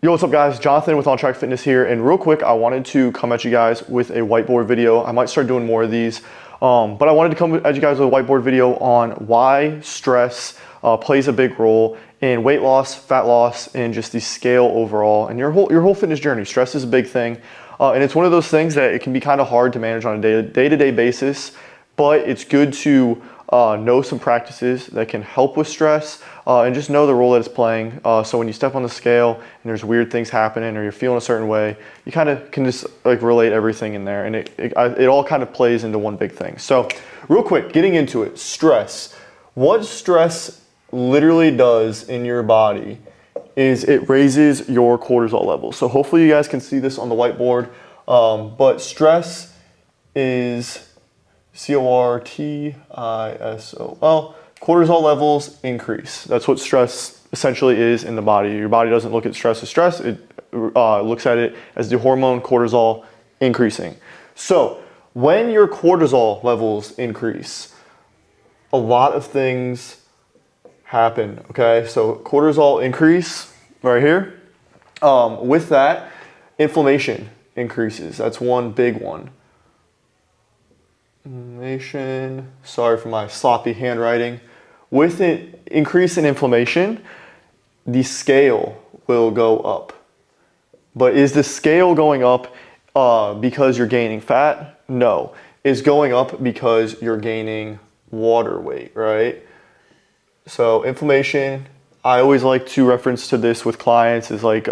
Yo, what's up guys? Jonathan with On Track Fitness here, and real quick, I wanted to come at you guys with a whiteboard video. I might start doing more of these, but I wanted to come at you guys with a whiteboard video on why stress plays a big role in weight loss, fat loss, and just the scale overall, and your whole fitness journey. Stress is a big thing, and it's one of those things that it can be kind of hard to manage on a day-to-day basis, but it's good to know some practices that can help with stress and just know the role that it's playing. So when you step on the scale and there's weird things happening or you're feeling a certain way, you kind of can just like relate everything in there, and it all kind of plays into one big thing. So real quick, getting into it, stress. What stress literally does in your body is it raises your cortisol levels. So hopefully you guys can see this on the whiteboard, but stress is cortisol. Cortisol levels increase. That's what stress essentially is in the body. Your body doesn't look at stress as stress. It looks at it as the hormone cortisol increasing. So when your cortisol levels increase, a lot of things happen, okay? So cortisol increase right here. With that, inflammation increases. That's one big one. Inflammation, sorry for my sloppy handwriting. With an increase in inflammation, the scale will go up. But is the scale going up because you're gaining fat? No. It's going up because you're gaining water weight, right? So inflammation, I always like to reference to this with clients is like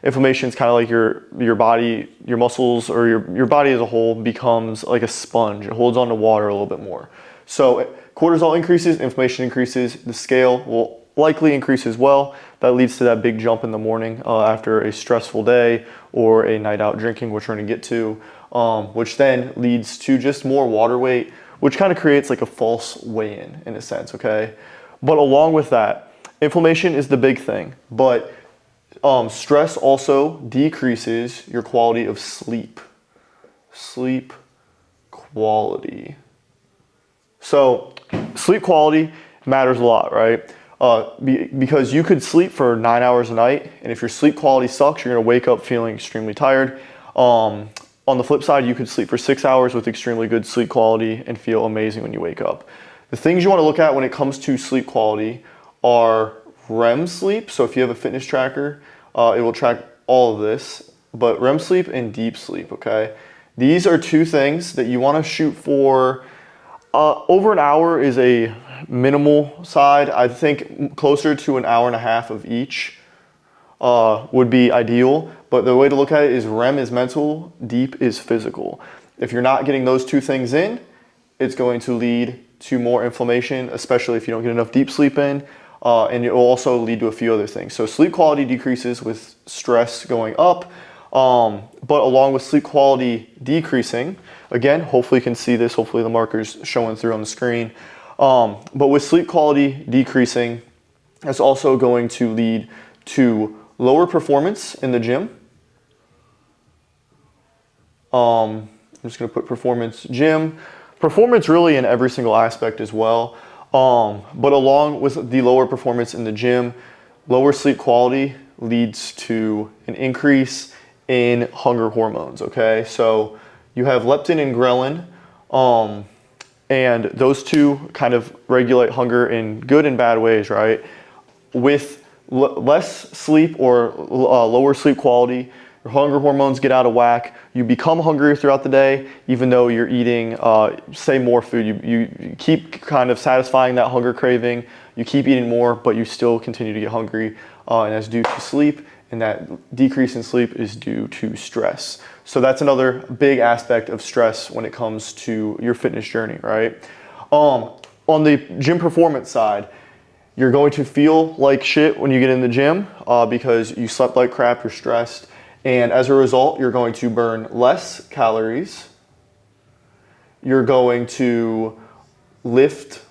inflammation is kind of like your body, your muscles, or your body as a whole becomes like a sponge. It holds on to water a little bit more. So cortisol increases, inflammation increases, the scale will likely increase as well. That leads to that big jump in the morning after a stressful day or a night out drinking, which we're gonna get to, which then leads to just more water weight, which kind of creates like a false weigh-in a sense, okay? But along with that, inflammation is the big thing, but stress also decreases your quality of sleep. Sleep quality. So sleep quality matters a lot, right? Because you could sleep for 9 hours a night, and if your sleep quality sucks, you're gonna wake up feeling extremely tired. On the flip side, you could sleep for 6 hours with extremely good sleep quality and feel amazing when you wake up. The things you wanna look at when it comes to sleep quality are REM sleep. So if you have a fitness tracker, it will track all of this, but REM sleep and deep sleep, okay? These are two things that you wanna shoot for. Over an hour is a minimal side. I think closer to an hour and a half of each would be ideal, but the way to look at it is REM is mental, deep is physical. If you're not getting those two things in, it's going to lead to more inflammation, especially if you don't get enough deep sleep in. And it will also lead to a few other things. So sleep quality decreases with stress going up, but along with sleep quality decreasing, again, hopefully you can see this, hopefully the marker's showing through on the screen, but with sleep quality decreasing, it's also going to lead to lower performance in the gym. I'm just gonna put performance gym, performance really in every single aspect as well. But along with the lower performance in the gym, lower sleep quality leads to an increase in hunger hormones, okay? So you have leptin and ghrelin, and those two kind of regulate hunger in good and bad ways, right? With less sleep or lower sleep quality, your hunger hormones get out of whack. You become hungrier throughout the day, even though you're eating, say, more food. You keep kind of satisfying that hunger craving. You keep eating more, but you still continue to get hungry, and that's due to sleep. And that decrease in sleep is due to stress. So that's another big aspect of stress when it comes to your fitness journey, right? On the gym performance side, you're going to feel like shit when you get in the gym because you slept like crap, you're stressed. And as a result, you're going to burn less calories. You're going to lift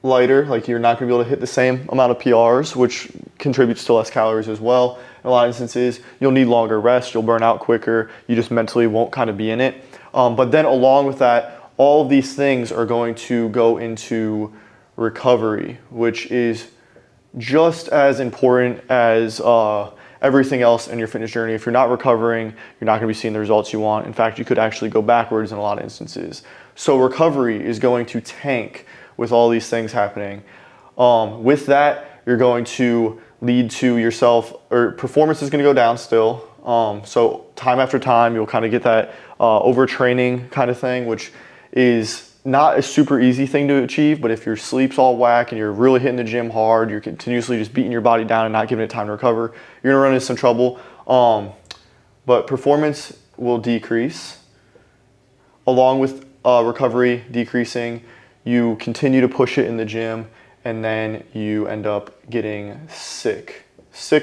lighter, like you're not gonna be able to hit the same amount of PRs, which contributes to less calories as well. In a lot of instances, you'll need longer rest, you'll burn out quicker, you just mentally won't kind of be in it. But then along with that, all of these things are going to go into recovery, which is just as important as everything else in your fitness journey. If you're not recovering, you're not going to be seeing the results you want. In fact, you could actually go backwards in a lot of instances. So recovery is going to tank with all these things happening. With that, you're going to lead to yourself, or performance is going to go down still. So time after time, you'll kind of get that overtraining kind of thing, which is not a super easy thing to achieve. But if your sleep's all whack and you're really hitting the gym hard, you're continuously just beating your body down and not giving it time to recover, you're gonna run into some trouble. But performance will decrease. Along with recovery decreasing, you continue to push it in the gym, and then you end up getting sick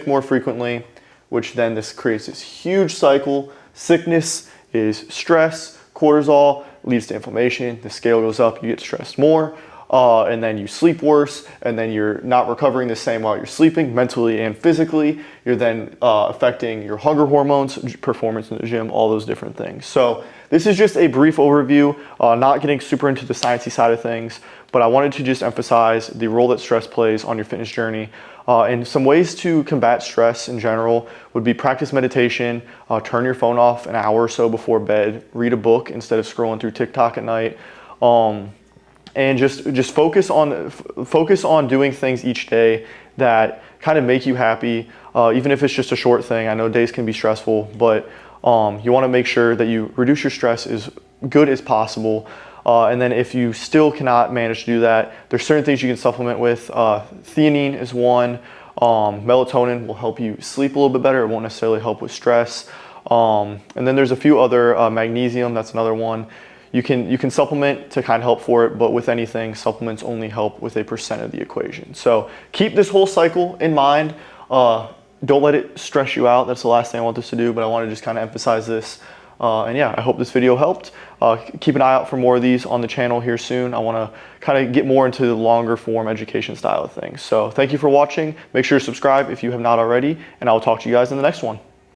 more frequently, which then this creates this huge cycle. Sickness is stress, cortisol leads to inflammation, the scale goes up, you get stressed more, and then you sleep worse, and then you're not recovering the same while you're sleeping, mentally and physically. You're then affecting your hunger hormones, performance in the gym, all those different things. So this is just a brief overview, not getting super into the sciencey side of things, but I wanted to just emphasize the role that stress plays on your fitness journey. And some ways to combat stress in general would be practice meditation, turn your phone off an hour or so before bed, read a book instead of scrolling through TikTok at night, and just focus on doing things each day that kind of make you happy, even if it's just a short thing. I know days can be stressful, but you want to make sure that you reduce your stress as good as possible. And then if you still cannot manage to do that, there's certain things you can supplement with. Theanine is one. Melatonin will help you sleep a little bit better. It won't necessarily help with stress. And then there's a few other, magnesium, that's another one. You can supplement to kind of help for it, but with anything, supplements only help with a percent of the equation. So keep this whole cycle in mind. Don't let it stress you out. That's the last thing I want this to do, but I want to just kind of emphasize this. And yeah, I hope this video helped. Keep an eye out for more of these on the channel here soon. I want to kind of get more into the longer form education style of things. So thank you for watching. Make sure to subscribe if you have not already, and I will talk to you guys in the next one.